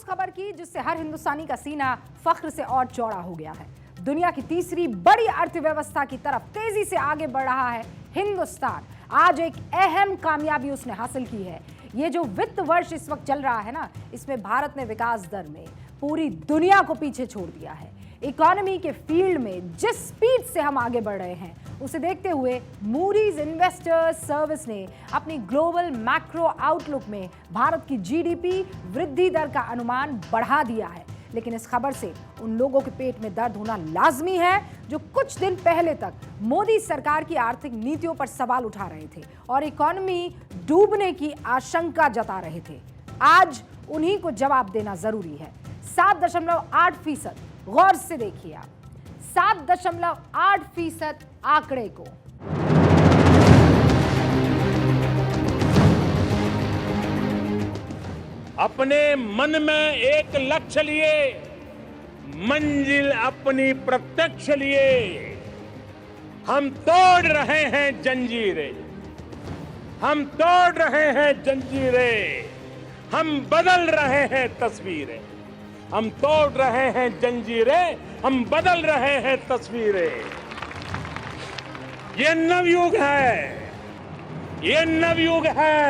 खबर की जिससे हर हिंदुस्तानी का सीना फख्र से और चौड़ा हो गया है। दुनिया की तीसरी बड़ी अर्थव्यवस्था की तरफ तेजी से आगे बढ़ रहा है हिंदुस्तान। आज एक अहम कामयाबी उसने हासिल की है। ये जो वित्त वर्ष इस वक्त चल रहा है ना, इसमें भारत ने विकास दर में पूरी दुनिया को पीछे छोड़ दिया है। इकोनॉमी के फील्ड में जिस स्पीड से हम आगे बढ़ रहे हैं उसे देखते हुए मूडीज इन्वेस्टर्स सर्विस ने अपनी ग्लोबल मैक्रो आउटलुक में भारत की जीडीपी वृद्धि दर का अनुमान बढ़ा दिया है। लेकिन इस खबर से उन लोगों के पेट में दर्द होना लाजमी है जो कुछ दिन पहले तक मोदी सरकार की आर्थिक नीतियों पर सवाल उठा रहे थे और इकोनॉमी डूबने की आशंका जता रहे थे। आज उन्हीं को जवाब देना जरूरी है। 7.8%, गौर से देखिए आप 7.8% आंकड़े को। अपने मन में एक लक्ष्य लिए, मंजिल अपनी प्रत्यक्ष लिए, हम तोड़ रहे हैं जंजीरें, हम तोड़ रहे हैं जंजीरें, हम बदल रहे हैं तस्वीरें, हम तोड़ रहे हैं जंजीरें, हम बदल रहे हैं तस्वीरें। ये नवयुग है, ये नवयुग है,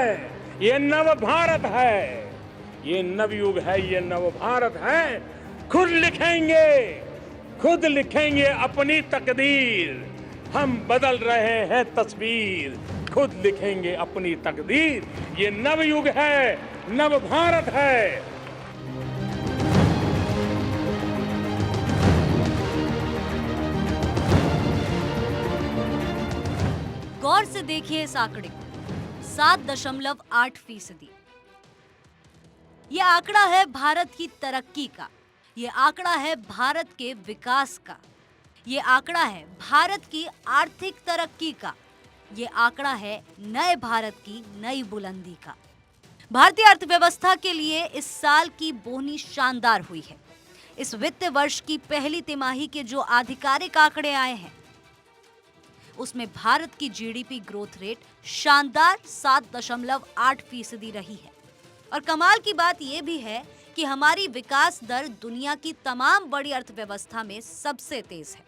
ये नव भारत है, ये नवयुग है, ये नव भारत है। खुद लिखेंगे अपनी तकदीर, हम बदल रहे हैं तस्वीर, खुद लिखेंगे अपनी तकदीर। ये नवयुग है, नव भारत है। गौर से देखिए इस आंकड़े को, 7.8%। यह आंकड़ा है भारत की तरक्की का, यह आंकड़ा है भारत के विकास का, यह आंकड़ा है भारत की आर्थिक तरक्की का, यह आंकड़ा है नए भारत की नई बुलंदी का। भारतीय अर्थव्यवस्था के लिए इस साल की बोनी शानदार हुई है। इस वित्त वर्ष की पहली तिमाही के जो आधिकारिक आंकड़े आए हैं उसमें भारत की जीडीपी ग्रोथ रेट शानदार 7.8% रही है। और कमाल की बात यह भी है कि हमारी विकास दर दुनिया की तमाम बड़ी अर्थव्यवस्था में सबसे तेज है।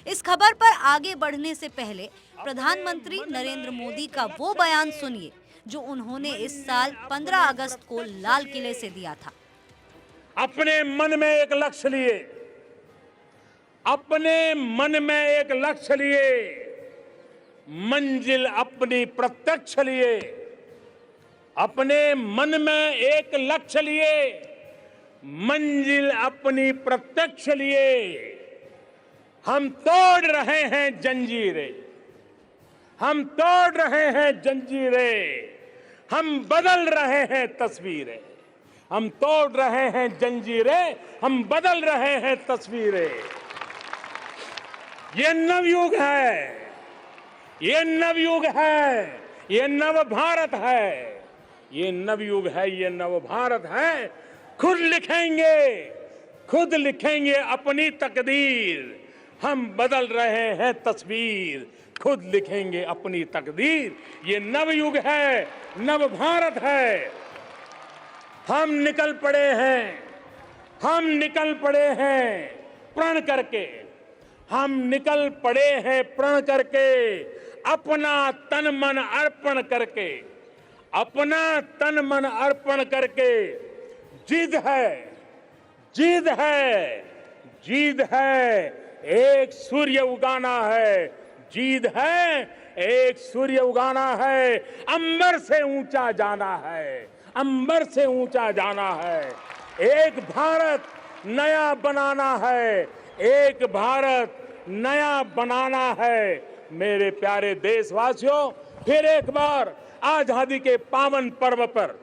इस खबर पर आगे बढ़ने से पहले प्रधानमंत्री नरेंद्र मोदी का वो बयान सुनिए जो उन्होंने इस साल 15 अगस्त को लाल किले से दिया था। अपने मन में एक लक्ष्य लिए, अपने मन में एक लक्ष्य लिए, मंजिल अपनी प्रत्यक्ष लिए, अपने मन में एक लक्ष्य लिए, मंजिल अपनी प्रत्यक्ष लिए, हम तोड़ रहे हैं जंजीरें, हम तोड़ रहे हैं जंजीरें, हम बदल रहे हैं तस्वीरें, हम तोड़ रहे हैं जंजीरें, हम बदल रहे हैं तस्वीरें। ये नवयुग है, ये नवयुग है, ये नव भारत है, ये नवयुग है, ये नव भारत है। खुद लिखेंगे अपनी तकदीर, हम बदल रहे हैं तस्वीर, खुद लिखेंगे अपनी तकदीर। ये नवयुग है, नव भारत है। हम निकल पड़े हैं, हम निकल पड़े हैं प्रण करके, हम निकल पड़े हैं प्रण करके, अपना तन मन अर्पण करके, अपना तन मन अर्पण करके। जिद है, जिद है, जिद है, एक सूर्य उगाना है, जिद है, एक सूर्य उगाना है, अंबर से ऊंचा जाना है, अंबर से ऊंचा जाना है। एक भारत नया बनाना है, एक भारत नया बनाना है। मेरे प्यारे देशवासियों, फिर एक बार आजादी के पावन पर्व पर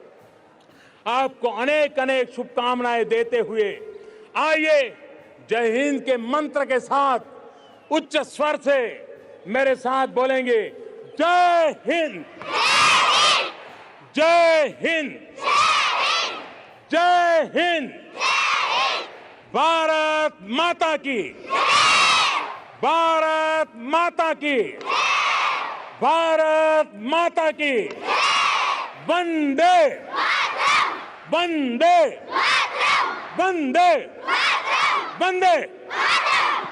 आपको अनेक अनेक शुभकामनाएं देते हुए आइए जय हिंद के मंत्र के साथ उच्च स्वर से मेरे साथ बोलेंगे, जय हिंद, जय हिंद, जय हिंद, भारत माता की, भारत माता की, भारत माता की, वंदे वंदे वंदे वंदे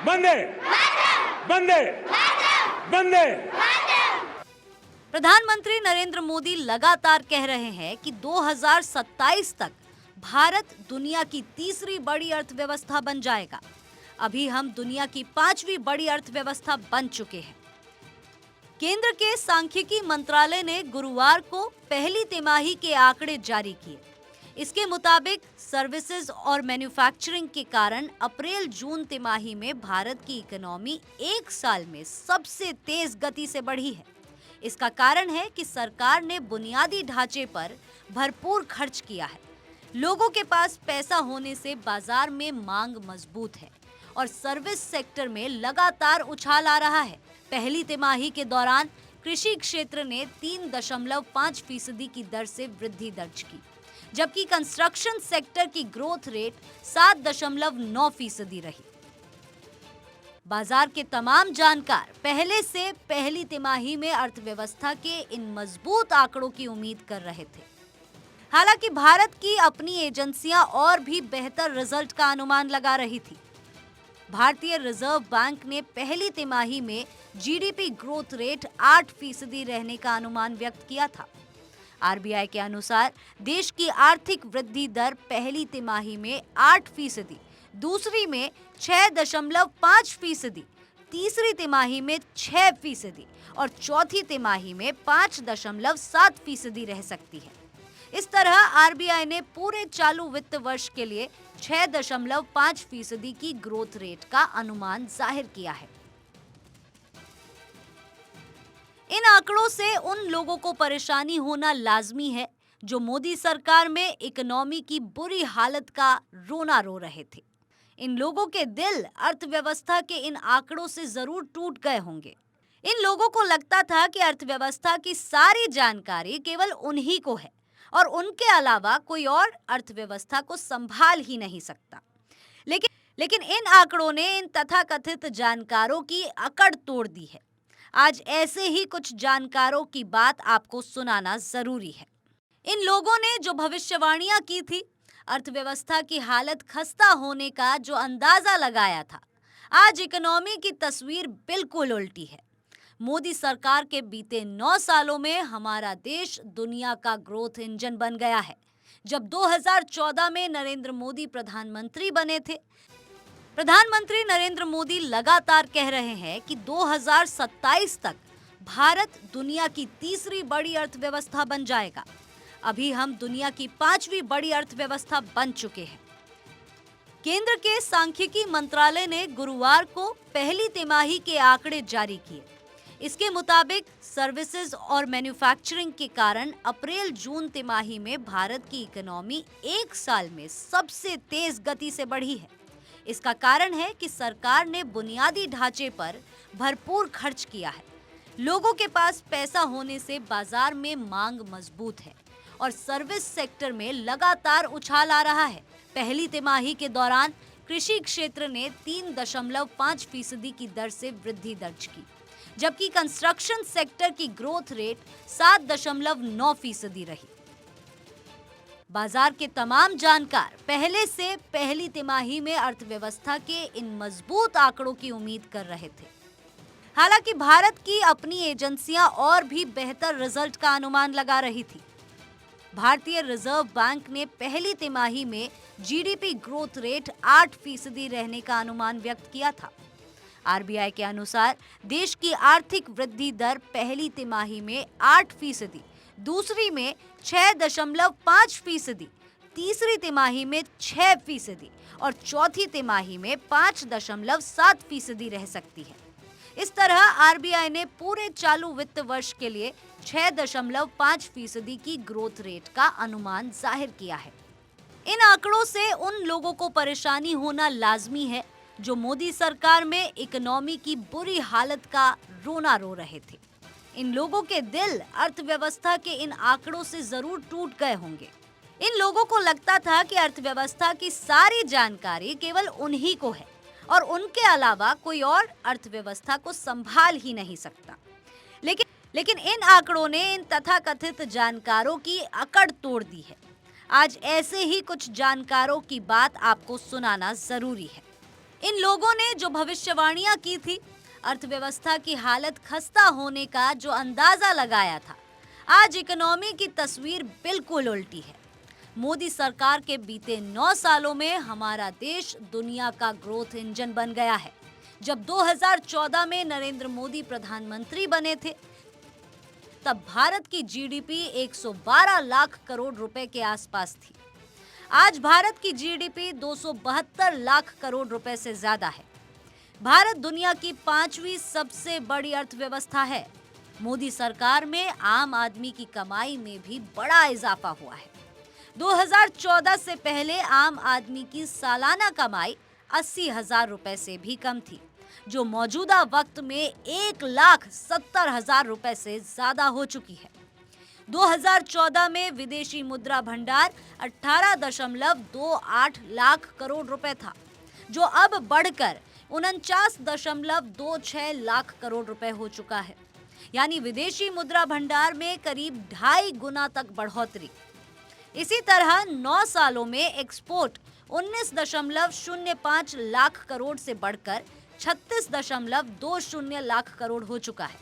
वंदे वंदे वंदे। प्रधानमंत्री नरेंद्र मोदी लगातार कह रहे हैं कि 2027 तक भारत दुनिया की तीसरी बड़ी अर्थव्यवस्था बन जाएगा। अभी हम दुनिया की 5वीं बड़ी अर्थव्यवस्था बन चुके हैं। केंद्र के सांख्यिकी मंत्रालय ने गुरुवार को पहली तिमाही के आंकड़े जारी किए। इसके मुताबिक सर्विसेज और मैन्युफैक्चरिंग के कारण अप्रैल जून तिमाही में भारत की इकोनॉमी एक साल में सबसे तेज गति से बढ़ी है। इसका कारण है कि सरकार ने बुनियादी ढांचे पर भरपूर खर्च किया है। लोगों के पास पैसा होने से बाजार में मांग मजबूत है और सर्विस सेक्टर में लगातार उछाल आ रहा है। पहली तिमाही के दौरान कृषि क्षेत्र ने 3.5% की दर से वृद्धि दर्ज की, जबकि कंस्ट्रक्शन सेक्टर की ग्रोथ रेट 7.9% रही। बाजार के तमाम जानकार पहले से पहली तिमाही में अर्थव्यवस्था के इन मजबूत आंकड़ों की उम्मीद कर रहे थे। हालांकि भारत की अपनी एजेंसियां और भी बेहतर रिजल्ट का अनुमान लगा रही थी। भारतीय रिजर्व बैंक ने पहली तिमाही में जीडीपी ग्रोथ रेट 8% रहने का अनुमान व्यक्त किया था। आरबीआई के अनुसार देश की आर्थिक वृद्धि दर पहली तिमाही में 8%, दूसरी में 6.5%, तीसरी तिमाही में 6% और चौथी तिमाही में 5.7% रह सकती है। इस तरह आरबीआई ने पूरे चालू वित्त वर्ष के लिए 6.5% की ग्रोथ रेट का अनुमान जाहिर किया है। इन आंकड़ों से उन लोगों को परेशानी होना लाजमी है जो मोदी सरकार में इकोनॉमी की बुरी हालत का रोना रो रहे थे। इन लोगों के दिल अर्थव्यवस्था के इन आंकड़ों से जरूर टूट गए होंगे। इन लोगों को लगता था कि अर्थव्यवस्था की सारी जानकारी केवल उन्हीं को है और उनके अलावा कोई और अर्थव्यवस्था को संभाल ही नहीं सकता। लेकिन इन आंकड़ों ने इन तथाकथित जानकारों की अकड़ तोड़ दी है। आज ऐसे ही कुछ जानकारों की बात आपको सुनाना जरूरी है। इन लोगों ने जो भविष्यवाणियां की थी, अर्थव्यवस्था की हालत खस्ता होने का जो अंदाजा लगाया था, आज इकोनॉमी की तस्वीर बिल्कुल उल्टी है। मोदी सरकार के बीते 9 सालों में हमारा देश दुनिया का ग्रोथ इंजन बन गया है। जब 2014 में नरेंद्र मोदी प्रधानमंत्री बने थे, प्रधानमंत्री नरेंद्र मोदी लगातार कह रहे हैं कि 2027 तक भारत दुनिया की तीसरी बड़ी अर्थव्यवस्था बन जाएगा। अभी हम दुनिया की 5वीं बड़ी अर्थव्यवस्था बन चुके हैं। केंद्र के सांख्यिकी मंत्रालय ने गुरुवार को पहली तिमाही के आंकड़े जारी किए। इसके मुताबिक सर्विसेज और मैन्युफैक्चरिंग के कारण अप्रैल जून तिमाही में भारत की इकोनॉमी एक साल में सबसे तेज गति से बढ़ी है। इसका कारण है कि सरकार ने बुनियादी ढांचे पर भरपूर खर्च किया है। लोगों के पास पैसा होने से बाजार में मांग मजबूत है और सर्विस सेक्टर में लगातार उछाल आ रहा है। पहली तिमाही के दौरान कृषि क्षेत्र ने 3.5% की दर से वृद्धि दर्ज की, जबकि कंस्ट्रक्शन सेक्टर की ग्रोथ रेट 7.9% रही। बाजार के तमाम जानकार पहले से पहली तिमाही में अर्थव्यवस्था के इन मजबूत आंकड़ों की उम्मीद कर रहे थे। हालांकि भारत की अपनी एजेंसियां और भी बेहतर रिजल्ट का अनुमान लगा रही थी। भारतीय रिजर्व बैंक ने पहली तिमाही में जीडीपी ग्रोथ रेट 8% रहने का अनुमान व्यक्त किया था। आरबीआई के अनुसार देश की आर्थिक वृद्धि दर पहली तिमाही में 8%, दूसरी में 6.5%, तीसरी तिमाही में 6% और चौथी तिमाही में 5.7% रह सकती है। इस तरह आरबीआई ने पूरे चालू वित्त वर्ष के लिए 6.5% की ग्रोथ रेट का अनुमान जाहिर किया है। इन आंकड़ों से उन लोगों को परेशानी होना लाजमी है जो मोदी सरकार में इकोनॉमी की बुरी हालत का रोना रो रहे थे। इन लोगों के दिल अर्थव्यवस्था के इन आंकड़ों से जरूर टूट गए होंगे। इन लोगों को लगता था कि अर्थव्यवस्था की सारी जानकारी केवल उन्हीं को है और उनके अलावा कोई और अर्थव्यवस्था को संभाल ही नहीं सकता। लेकिन इन आंकड़ों ने इन तथाकथित जानकारों की अकड़ तोड़ दी है। आज ऐसे ही कुछ जानकारों की बात आपको सुनाना जरूरी है। इन लोगों ने जो भविष्यवाणियां की थी, अर्थव्यवस्था की हालत खस्ता होने का जो अंदाजा लगाया था, आज इकोनॉमी की तस्वीर बिल्कुल उल्टी है। मोदी सरकार के बीते 9 सालों में हमारा देश दुनिया का ग्रोथ इंजन बन गया है। जब 2014 में नरेंद्र मोदी प्रधानमंत्री बने थे, तब भारत की जीडीपी 112 लाख करोड़ रुपए के आसपास थी। आज भारत की जीडीपी 272 लाख करोड़ रुपए से ज्यादा है। भारत दुनिया की 5वीं सबसे बड़ी अर्थव्यवस्था है। मोदी सरकार में आम आदमी की कमाई में भी बड़ा इजाफा हुआ है। 2014 से पहले आम आदमी की सालाना कमाई 80,000 रुपए से भी कम थी, जो मौजूदा वक्त में 1,70,000 रुपए से ज्यादा हो चुकी है। 2014 में विदेशी मुद्रा भंडार 18.28 लाख करोड़ रुपए था, जो अब बढ़कर 49.26 लाख करोड़ रुपए हो चुका है। यानी विदेशी मुद्रा भंडार में करीब 2.5 गुना तक बढ़ोतरी। इसी तरह 9 सालों में एक्सपोर्ट 19.05 लाख करोड़ से बढ़कर 36.20 लाख करोड़ हो चुका है।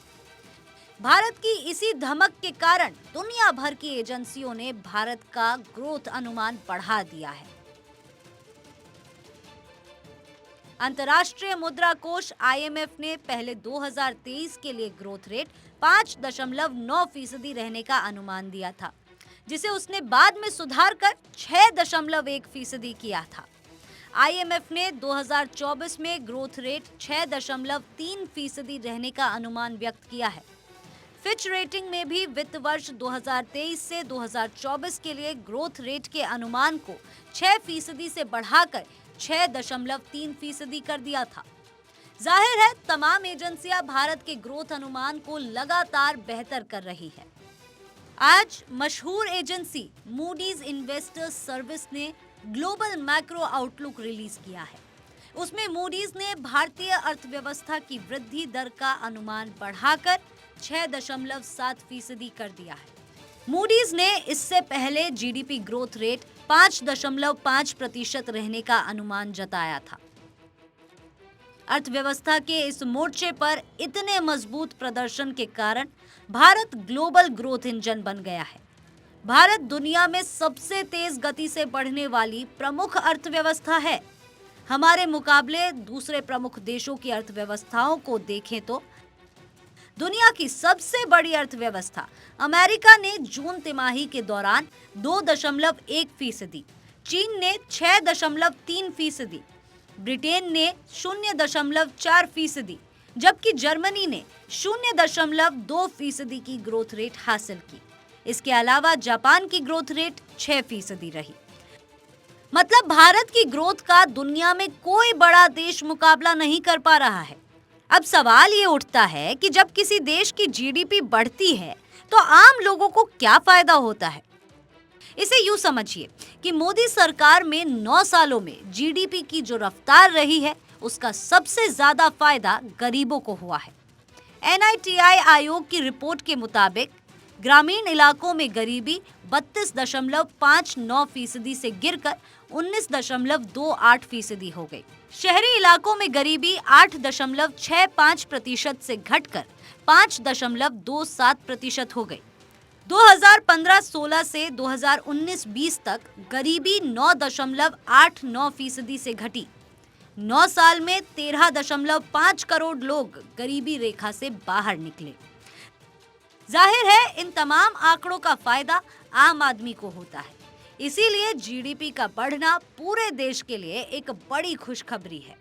भारत की इसी धमक के कारण दुनिया भर की एजेंसियों ने भारत का ग्रोथ अनुमान बढ़ा दिया है। अंतर्राष्ट्रीय मुद्रा कोष IMF ने पहले 2023 के लिए ग्रोथ रेट 5.9% रहने का अनुमान दिया था, जिसे उसने बाद में सुधार कर 6.1% किया था। IMF ने 2024 में ग्रोथ रेट 6.3% रहने का अनुमान व्यक्त किया है। फिच रेटिंग में भी वित्त वर्ष 2023 से 2024 के लिए ग्रोथ रेट के अनुमान को 6% से बढ़ाकर 6.3% कर दिया था। जाहिर है, तमाम एजेंसियां भारत के ग्रोथ अनुमान को लगातार बेहतर कर रही है। आज मशहूर एजेंसी मूडीज इन्वेस्टर्स सर्विस ने ग्लोबल मैक्रो आउटलुक रिलीज किया है। उसमें मूडीज ने भारतीय अर्थव्यवस्था की वृद्धि दर का अनुमान बढ़ाकर 6.7% कर दिया है। मूडीज ने इससे पहले जीडीपी ग्रोथ रेट 5.5% रहने का अनुमान जताया था। अर्थव्यवस्था के इस मोर्चे पर इतने मजबूत प्रदर्शन के कारण भारत ग्लोबल ग्रोथ इंजन बन गया है। भारत दुनिया में सबसे तेज गति से बढ़ने वाली प्रमुख अर्थव्यवस्था है। हमारे मुकाबले दूसरे प्रमुख देशों की अर्थव्यवस्थाओं को देखें तो दुनिया की सबसे बड़ी अर्थव्यवस्था अमेरिका ने जून तिमाही के दौरान 2.1%, चीन ने 6.3%, ब्रिटेन ने 0.4%, जबकि जर्मनी ने 0.2% की ग्रोथ रेट हासिल की। इसके अलावा जापान की ग्रोथ रेट 6% रही। मतलब भारत की ग्रोथ का दुनिया में कोई बड़ा देश मुकाबला नहीं कर पा रहा है। अब सवाल ये उठता है कि जब किसी देश की जीडीपी बढ़ती है तो आम लोगों को क्या फायदा होता है। इसे यूं समझिए कि मोदी सरकार में 9 सालों में जीडीपी की जो रफ्तार रही है, उसका सबसे ज्यादा फायदा गरीबों को हुआ है। NITI आयोग की रिपोर्ट के मुताबिक ग्रामीण इलाकों में गरीबी 32.59% से गिरकर 19.28% हो गई। शहरी इलाकों में गरीबी 8.65% से घटकर 5.27% हो गई। 2015-16 से 2019-20 तक गरीबी 9.89% से घटी। 9 साल में 13.5 करोड़ लोग गरीबी रेखा से बाहर निकले। जाहिर है, इन तमाम आंकड़ों का फायदा आम आदमी को होता है। इसीलिए जीडीपी का बढ़ना पूरे देश के लिए एक बड़ी खुशखबरी है।